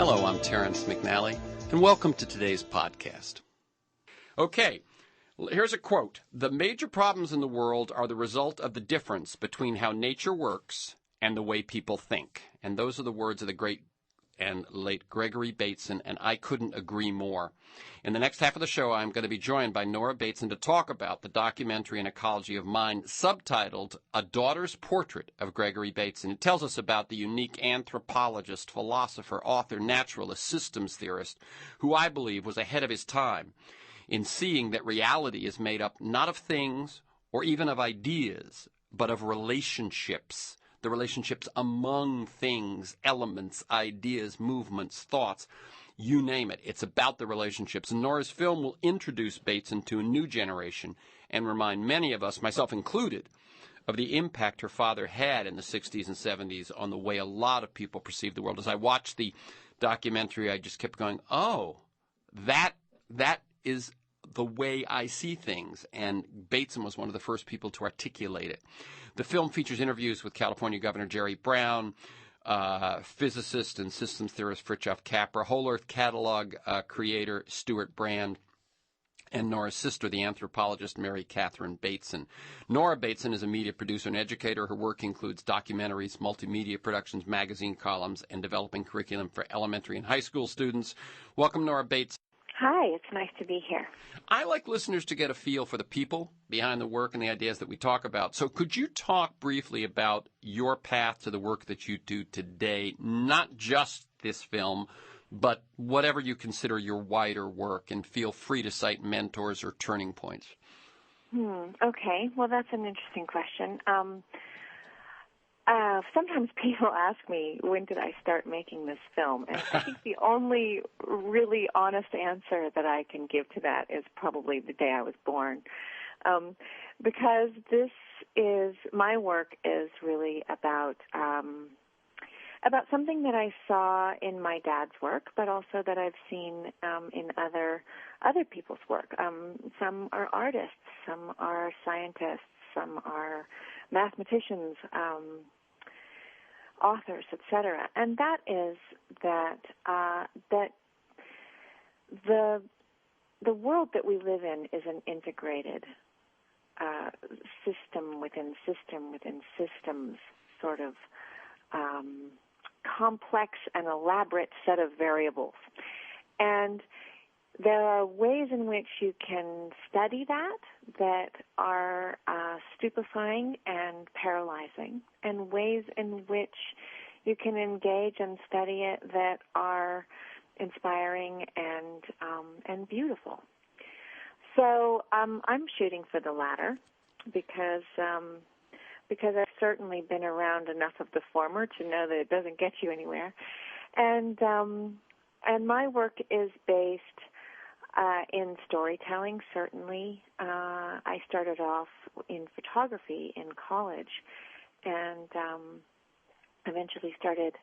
Hello, I'm Terrence McNally, and welcome to today's podcast. Okay, here's a quote. "The major problems in the world are the result of the difference between how nature works and the way people think." And those are the words of the great and late Gregory Bateson, and I couldn't agree more. In the next half of the show, I'm going to be joined by NORA Bateson to talk about the documentary An Ecology of Mind, subtitled A Daughter's Portrait of Gregory Bateson. It tells us about the unique anthropologist, philosopher, author, naturalist, systems theorist, who I believe was ahead of his time in seeing that reality is made up not of things or even of ideas, but of relationships. The relationships among things, elements, ideas, movements, thoughts, you name it. It's about the relationships. And Nora's film will introduce Bateson to a new generation and remind many of us, myself included, of the impact her father had in the 60s and 70s on the way a lot of people perceive the world. As I watched the documentary, I just kept going, oh, that is the way I see things, and Bateson was one of the first people to articulate it. The film features interviews with California Governor Jerry Brown, physicist and systems theorist Fritjof Capra, Whole Earth Catalog creator Stuart Brand, and Nora's sister, the anthropologist Mary Catherine Bateson. Nora Bateson is a media producer and educator. Her work includes documentaries, multimedia productions, magazine columns, and developing curriculum for elementary and high school students. Welcome, Nora Bateson. Hi, it's nice to be here. I like listeners to get a feel for the people behind the work and the ideas that we talk about. So could you talk briefly about your path to the work that you do today, not just this film, but whatever you consider your wider work, and feel free to cite mentors or turning points? Okay, well, that's an interesting question. Sometimes people ask me, when did I start making this film? And I think the only really honest answer that I can give to that is probably the day I was born. Because my work is really about something that I saw in my dad's work, but also that I've seen in other people's work. Some are artists, some are scientists, some are mathematicians, authors, etc. And that is that the world that we live in is an integrated system within systems, sort of complex and elaborate set of variables. And there are ways in which you can study that are stupefying and paralyzing, and ways in which you can engage and study it that are inspiring and beautiful. So I'm shooting for the latter because I've certainly been around enough of the former to know that it doesn't get you anywhere, and my work is based in storytelling, certainly. I started off in photography in college, and eventually started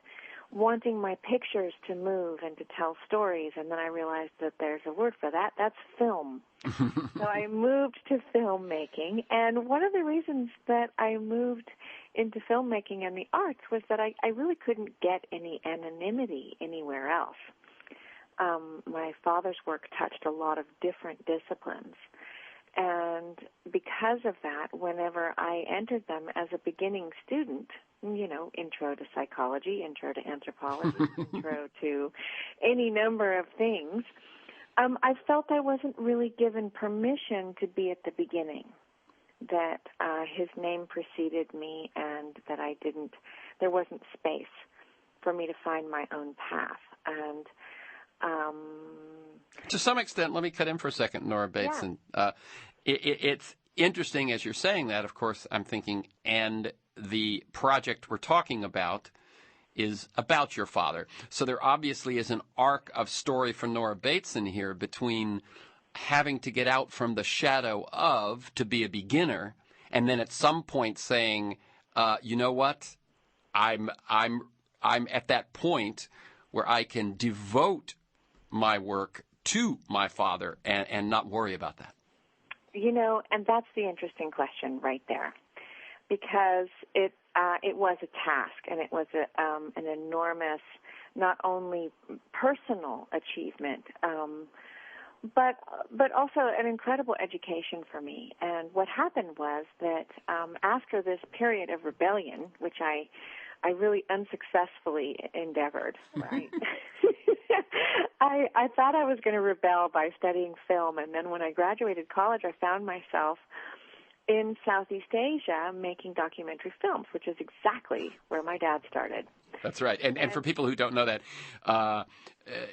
wanting my pictures to move and to tell stories, and then I realized that there's a word for that. That's film. So I moved to filmmaking, and one of the reasons that I moved into filmmaking and the arts was that I really couldn't get any anonymity anywhere else. My father's work touched a lot of different disciplines, and because of that, whenever I entered them as a beginning student, intro to psychology, intro to anthropology, intro to any number of things, I felt I wasn't really given permission to be at the beginning, that his name preceded me, and that there wasn't space for me to find my own path. And to some extent, let me cut in for a second, Nora Bateson. Yeah. It's interesting as you're saying that, of course, I'm thinking, and the project we're talking about is about your father. So there obviously is an arc of story for Nora Bateson here between having to get out from the shadow of to be a beginner, and then at some point saying, you know what, I'm at that point where I can devote my work to my father and not worry about that. And that's the interesting question right there, because it was a task, and it was an enormous not only personal achievement, but also an incredible education for me. And what happened was that after this period of rebellion, which I really unsuccessfully endeavored, right? I thought I was going to rebel by studying film, and then when I graduated college, I found myself in Southeast Asia making documentary films, which is exactly where my dad started. That's right. And for people who don't know that,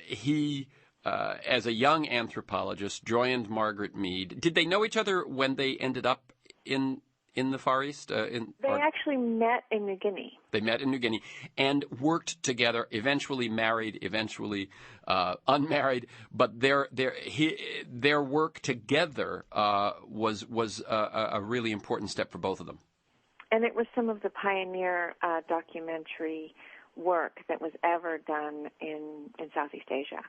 he, as a young anthropologist, joined Margaret Mead. Did they know each other when they ended up in the Far East? They actually met in New Guinea. They met in New Guinea and worked together, eventually married, eventually unmarried. But their work together was a really important step for both of them. And it was some of the pioneer documentary work that was ever done in Southeast Asia.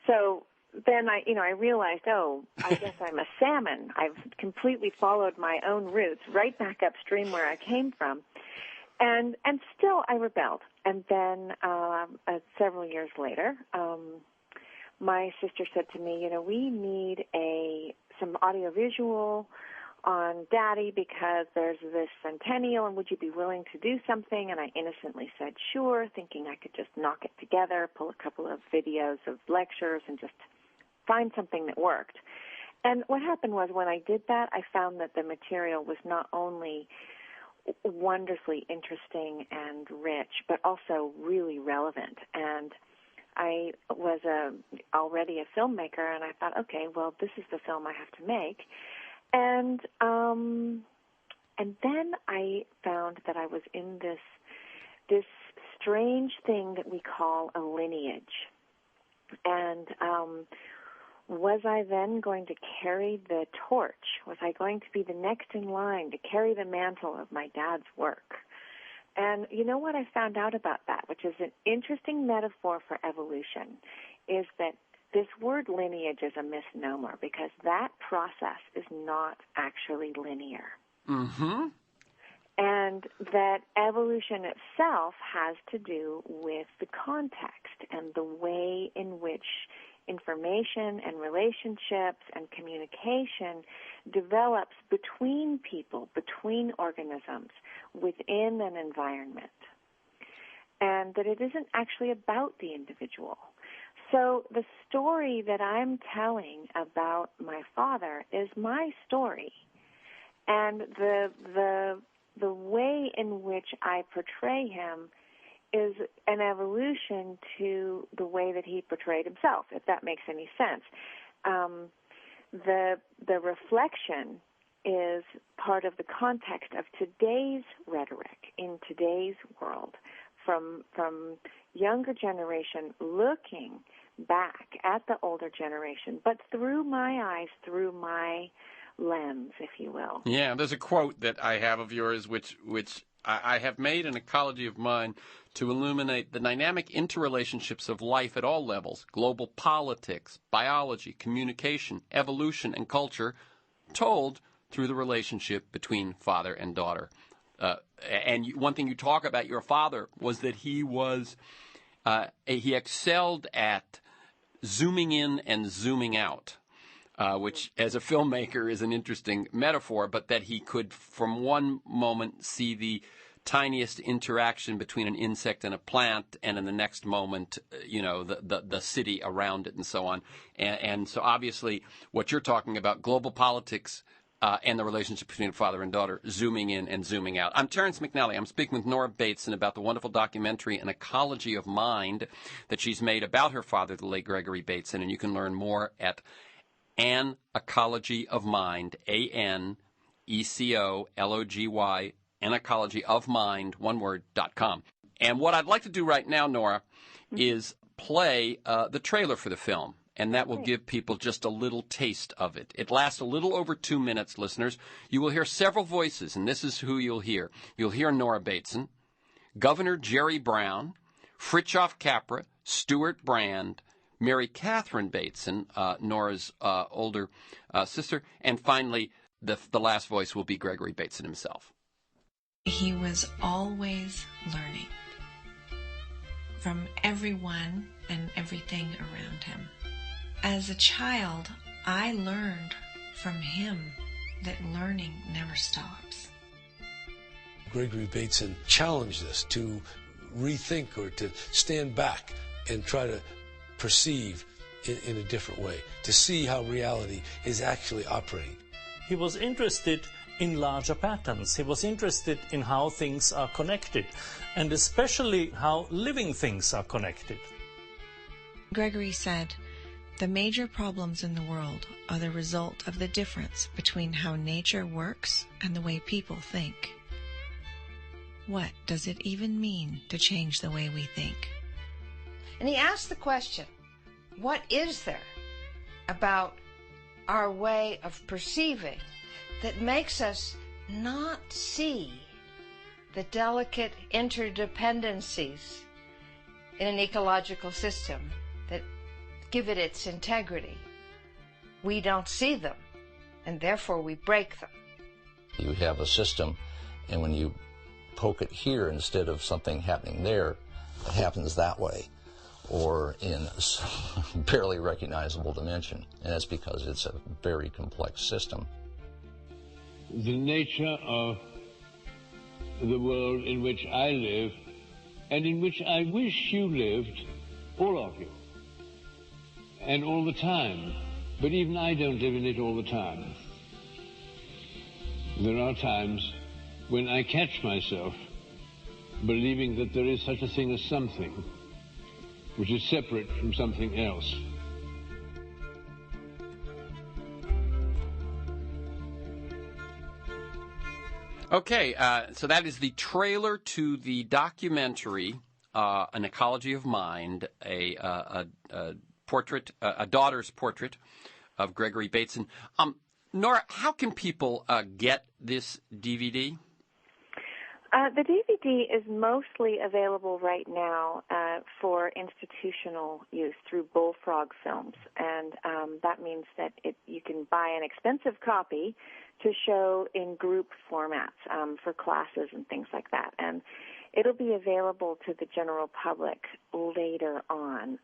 So then I realized, I guess I'm a salmon. I've completely followed my own roots right back upstream where I came from. And still I rebelled. And then several years later, my sister said to me, we need some audiovisual on Daddy because there's this centennial, and would you be willing to do something? And I innocently said sure, thinking I could just knock it together, pull a couple of videos of lectures, and just find something that worked. And what happened was when I did that, I found that the material was not only wonderfully interesting and rich, but also really relevant. And I was already a filmmaker, and I thought, okay, well, this is the film I have to make. And then I found that I was in this strange thing that we call a lineage. And was I then going to carry the torch? Was I going to be the next in line to carry the mantle of my dad's work? And you know what I found out about that, which is an interesting metaphor for evolution, is that this word lineage is a misnomer because that process is not actually linear. Mm-hmm. And that evolution itself has to do with the context and the way in which information and relationships and communication develops between people, between organisms, within an environment. And that it isn't actually about the individual. So the story that I'm telling about my father is my story. And the way in which I portray him is an evolution to the way that he portrayed himself, if that makes any sense. The reflection is part of the context of today's rhetoric in today's world, from younger generation looking back at the older generation, but through my eyes, through my lens, if you will. Yeah, there's a quote that I have of yours, which I have made an ecology of mind to illuminate the dynamic interrelationships of life at all levels: global politics, biology, communication, evolution, and culture, told through the relationship between father and daughter. And one thing you talk about your father was that he excelled at zooming in and zooming out. Which, as a filmmaker, is an interesting metaphor, but that he could, from one moment, see the tiniest interaction between an insect and a plant, and in the next moment, the city around it and so on. And so, obviously, what you're talking about, global politics and the relationship between father and daughter, zooming in and zooming out. I'm Terrence McNally. I'm speaking with Nora Bateson about the wonderful documentary, An Ecology of Mind, that she's made about her father, the late Gregory Bateson, and you can learn more at An Ecology of Mind, ANECOLOGY, An Ecology of Mind, one word, .com. And what I'd like to do right now, Nora, is play the trailer for the film, and that will give people just a little taste of it. It lasts a little over 2 minutes, listeners. You will hear several voices, and this is who you'll hear. You'll hear Nora Bateson, Governor Jerry Brown, Fritjof Capra, Stuart Brand, Mary Catherine Bateson, Nora's older sister, and finally, the last voice will be Gregory Bateson himself. He was always learning. from everyone and everything around him. As a child, I learned from him that learning never stops. Gregory Bateson challenged us to rethink or to stand back and try to perceive in a different way, to see how reality is actually operating. He was interested in larger patterns. He was interested in how things are connected, and especially how living things are connected. Gregory said, "The major problems in the world are the result of the difference between how nature works and the way people think." What does it even mean to change the way we think? And he asked the question, what is there about our way of perceiving that makes us not see the delicate interdependencies in an ecological system that give it its integrity? We don't see them, and therefore we break them. You have a system, and when you poke it here instead of something happening there, it happens that way, or in a barely recognizable dimension, and that's because it's a very complex system. The nature of the world in which I live, and in which I wish you lived, all of you, and all the time, but even I don't live in it all the time. There are times when I catch myself believing that there is such a thing as something which is separate from something else. Okay, so that is the trailer to the documentary, An Ecology of Mind, a portrait, a daughter's portrait of Gregory Bateson. Nora, how can people get this DVD? The DVD is mostly available right now for institutional use through Bullfrog Films, and that means that you can buy an expensive copy to show in group formats for classes and things like that, and it'll be available to the general public later on.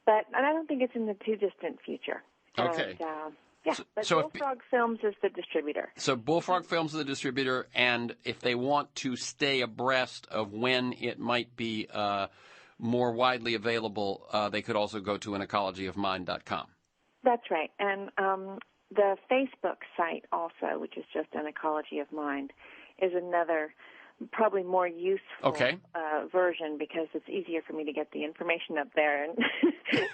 But I don't think it's in the too distant future. Okay. And, yeah, but so Bullfrog Films is the distributor. So Bullfrog Films is the distributor, and if they want to stay abreast of when it might be more widely available, they could also go to anecologofmind.com. That's right, and the Facebook site also, which is just An Ecology of Mind, is another probably more useful version because it's easier for me to get the information up there. And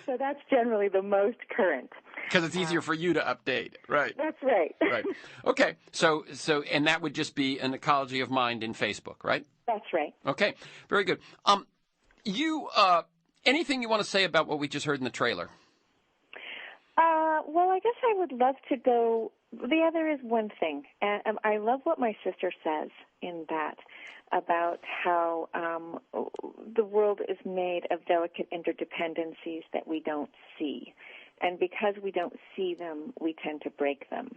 so that's generally the most current. Because it's easier for you to update, right? That's right. Right. Okay. So, and that would just be An Ecology of Mind in Facebook, right? That's right. Okay. Very good. Anything you want to say about what we just heard in the trailer? Well, I guess I would love to go. The other is one thing, and I love what my sister says in that about how the world is made of delicate interdependencies that we don't see, and because we don't see them, we tend to break them.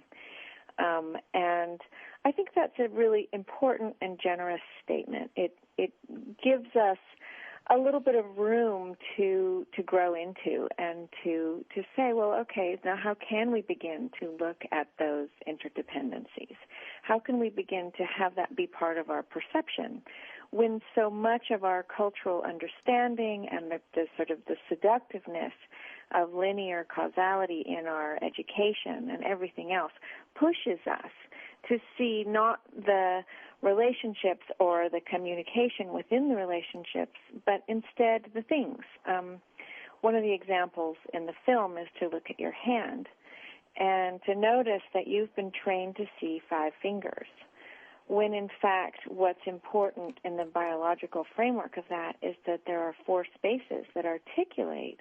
And I think that's a really important and generous statement. It gives us a little bit of room to grow into and to say, well, okay, now how can we begin to look at those interdependencies? How can we begin to have that be part of our perception when so much of our cultural understanding and the sort of the seductiveness of linear causality in our education and everything else pushes us to see not the relationships or the communication within the relationships, but instead the things. One of the examples in the film is to look at your hand and to notice that you've been trained to see 5 fingers, when in fact what's important in the biological framework of that is that there are 4 spaces that articulate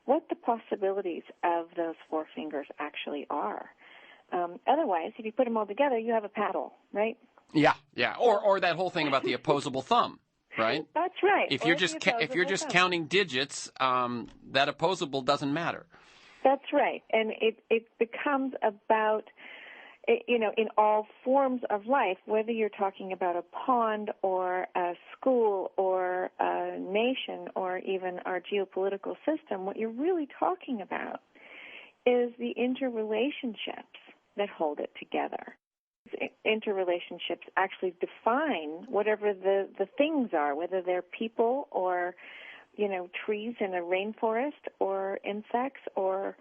what the possibilities of those 4 fingers actually are. Otherwise, if you put them all together, you have a paddle, right? Yeah. Or that whole thing about the opposable thumb, right? That's right. If you're just counting digits, that opposable doesn't matter. That's right, and it becomes about in all forms of life, whether you're talking about a pond or a school or a nation or even our geopolitical system, what you're really talking about is the interrelationships that hold it together. Interrelationships actually define whatever the things are, whether they're people or, trees in a rainforest or insects or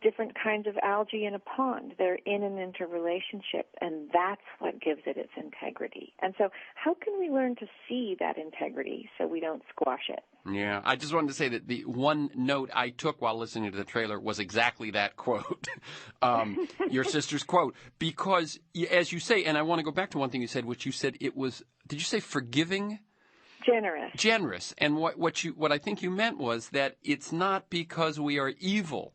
different kinds of algae in a pond. They're in an interrelationship, and that's what gives it its integrity. And so how can we learn to see that integrity so we don't squash it? Yeah, I just wanted to say that the one note I took while listening to the trailer was exactly that quote, your sister's quote, because as you say, and I want to go back to one thing you said, which you said it was, did you say forgiving? Generous. And what I think you meant was that it's not because we are evil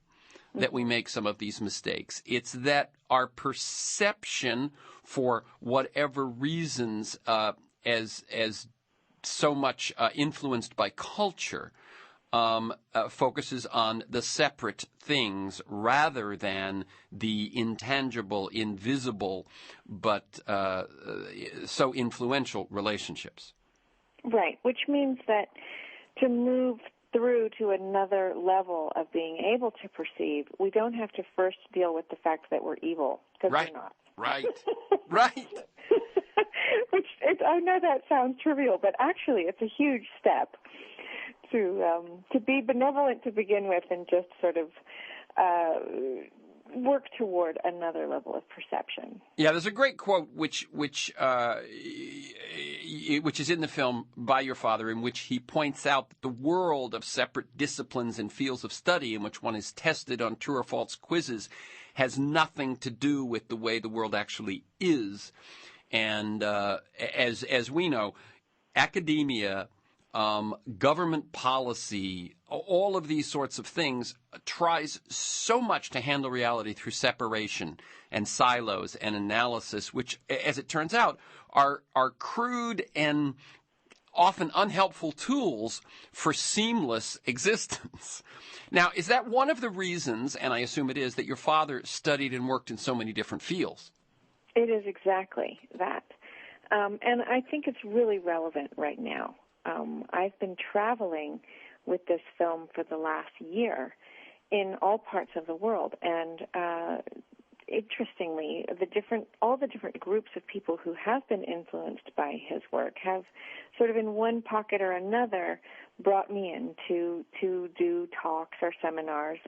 that we make some of these mistakes. It's that our perception, for whatever reasons, as so much influenced by culture, focuses on the separate things rather than the intangible, invisible, but so influential relationships. Right, which means that to move through to another level of being able to perceive, we don't have to first deal with the fact that we're evil, because we're not. Right. I know that sounds trivial, but actually it's a huge step to be benevolent to begin with and just sort of work toward another level of perception. Yeah, there's a great quote which is in the film by your father, in which he points out that the world of separate disciplines and fields of study in which one is tested on true or false quizzes has nothing to do with the way the world actually is. And as we know, academia, government policy, all of these sorts of things tries so much to handle reality through separation and silos and analysis, which, as it turns out, are crude and often unhelpful tools for seamless existence. Now, is that one of the reasons, and I assume it is, that your father studied and worked in so many different fields? It is exactly that. And I think it's really relevant right now. I've been traveling with this film for the last year in all parts of the world, and interestingly, all the different groups of people who have been influenced by his work have sort of in one pocket or another brought me in to do talks or seminars.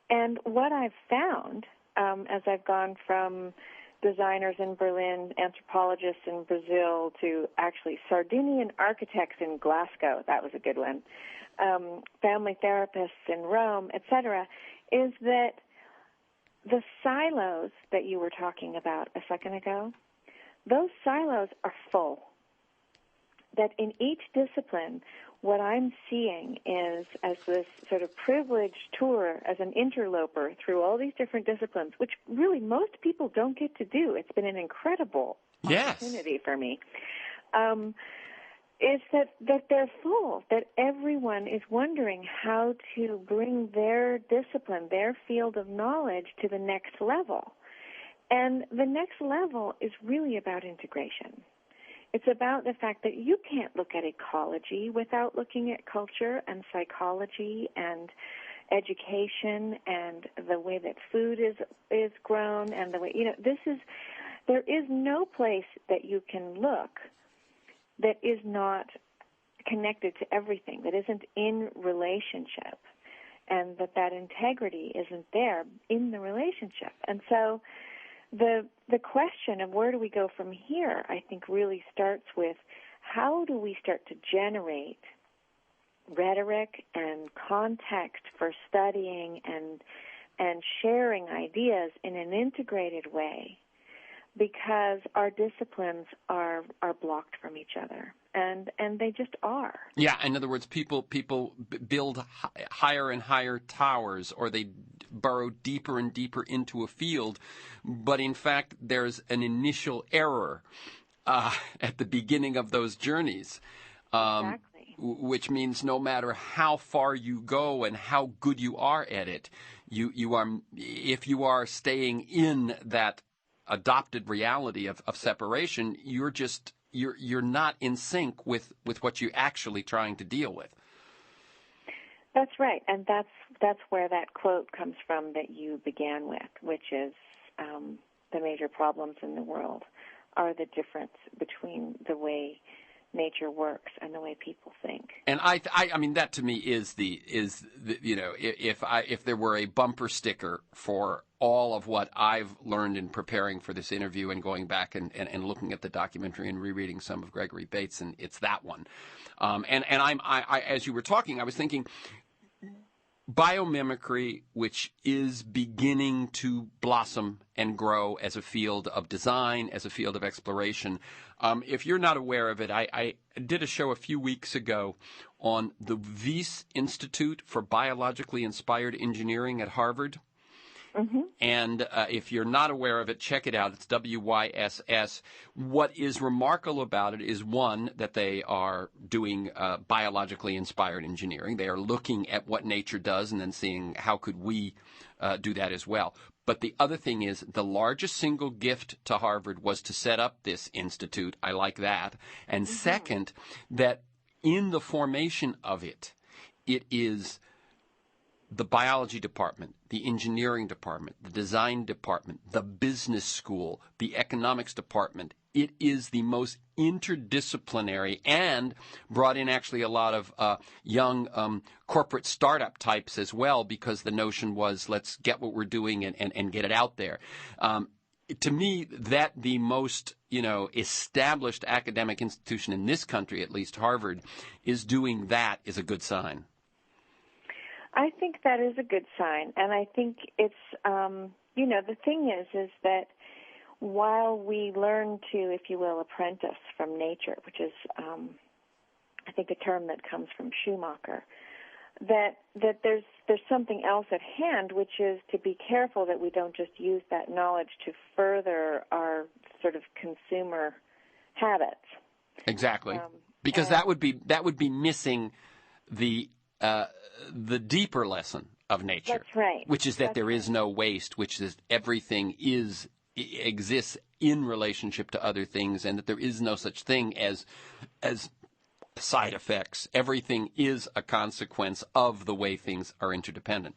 And what I've found as I've gone from designers in Berlin, anthropologists in Brazil, to actually Sardinian architects in Glasgow, that was a good one, family therapists in Rome, etc., is that the silos that you were talking about a second ago, those silos are full. That in each discipline, what I'm seeing is, as this sort of privileged tour, as an interloper through all these different disciplines, which really most people don't get to do. It's been an incredible opportunity for me. Is that they're full, that everyone is wondering how to bring their discipline, their field of knowledge to the next level. And the next level is really about integration. It's about the fact that you can't look at ecology without looking at culture and psychology and education and the way that food is grown and the way, there is no place that you can look that is not connected to everything, that isn't in relationship, and that integrity isn't there in the relationship. And so the question of where do we go from here, I think, really starts with how do we start to generate rhetoric and context for studying and sharing ideas in an integrated way, because our disciplines are blocked from each other, and they just are. Yeah, in other words, people build higher and higher towers, or they burrow deeper and deeper into a field, but in fact there's an initial error at the beginning of those journeys. Exactly. which means no matter how far you go and how good you are at it, if you are staying in that adopted reality of separation, you're not in sync with what you're actually trying to deal with. That's right, and that's where that quote comes from that you began with, which is the major problems in the world are the difference between the way nature works and the way people think. And I mean, that to me is the if there were a bumper sticker for all of what I've learned in preparing for this interview and going back and looking at the documentary and rereading some of Gregory Bateson, it's that one. And I as you were talking, I was thinking, biomimicry, which is beginning to blossom and grow as a field of design, as a field of exploration. If you're not aware of it, I did a show a few weeks ago on the Wyss Institute for Biologically Inspired Engineering at Harvard. Mm-hmm. And if you're not aware of it, check it out. It's WYSS. What is remarkable about it is, one, that they are doing biologically inspired engineering. They are looking at what nature does and then seeing how could we do that as well. But the other thing is, the largest single gift to Harvard was to set up this institute. I like that. And second, that in the formation of it, it is the biology department, the engineering department, the design department, the business school, the economics department. It is the most interdisciplinary and brought in actually a lot of young corporate startup types as well, because the notion was, let's get what we're doing and get it out there. To me, that the most, established academic institution in this country, at least Harvard, is doing that is a good sign. I think that is a good sign, and I think it's, the thing is that while we learn to, if you will, apprentice from nature, which is, I think, a term that comes from Schumacher, that there's something else at hand, which is to be careful that we don't just use that knowledge to further our sort of consumer habits. Exactly, because that would be missing the deeper lesson of nature. That's right. Which is that there is no waste, which is everything exists in relationship to other things, and that there is no such thing as side effects. Everything is a consequence of the way things are interdependent.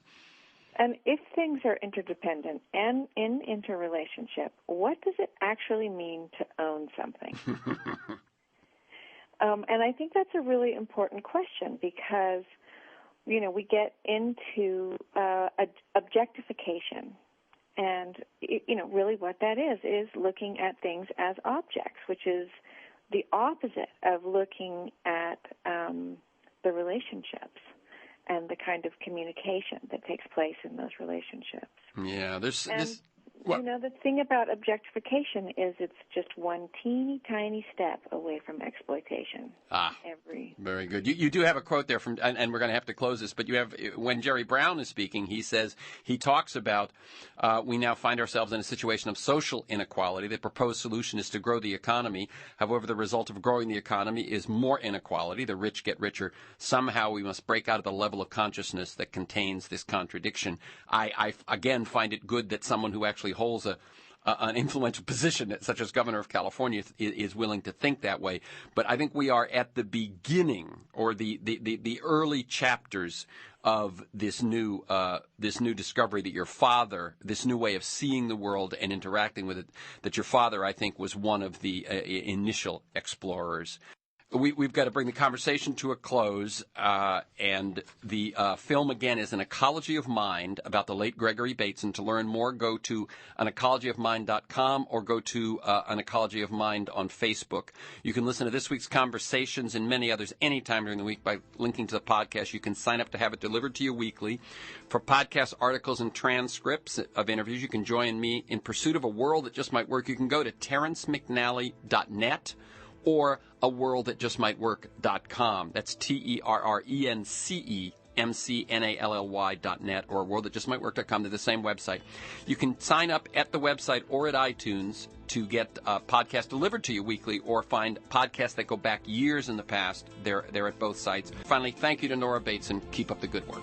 And if things are interdependent and in interrelationship, what does it actually mean to own something? And I think that's a really important question, because we get into objectification. And, really what that is looking at things as objects, which is the opposite of looking at the relationships and the kind of communication that takes place in those relationships. Yeah, the thing about objectification is it's just one teeny tiny step away from exploitation. Very good. You do have a quote there from, and we're going to have to close this, but you have, when Jerry Brown is speaking, he talks about we now find ourselves in a situation of social inequality. The proposed solution is to grow the economy. However, the result of growing the economy is more inequality. The rich get richer. Somehow we must break out of the level of consciousness that contains this contradiction. I again find it good that someone who actually holds an influential position, such as governor of California, is willing to think that way. But I think we are at the beginning, or the early chapters of this new discovery that your father, this new way of seeing the world and interacting with it, that your father, I think, was one of the initial explorers. We've got to bring the conversation to a close, and the film, again, is An Ecology of Mind, about the late Gregory Bateson. To learn more, go to anecologyofmind.com or go to An Ecology of Mind on Facebook. You can listen to this week's conversations and many others anytime during the week by linking to the podcast. You can sign up to have it delivered to you weekly. For podcast articles and transcripts of interviews, you can join me in pursuit of a world that just might work. You can go to terrencemcnally.net or aworldthatjustmightwork.com. That's TerrenceMcNally.net. mcnally.net, or worldthatjustmightwork.com. They're the same website. You can sign up at the website or at iTunes to get podcasts delivered to you weekly, or find podcasts that go back years in the past. They're at both sites. Finally, thank you to Nora Bateson. Keep up the good work.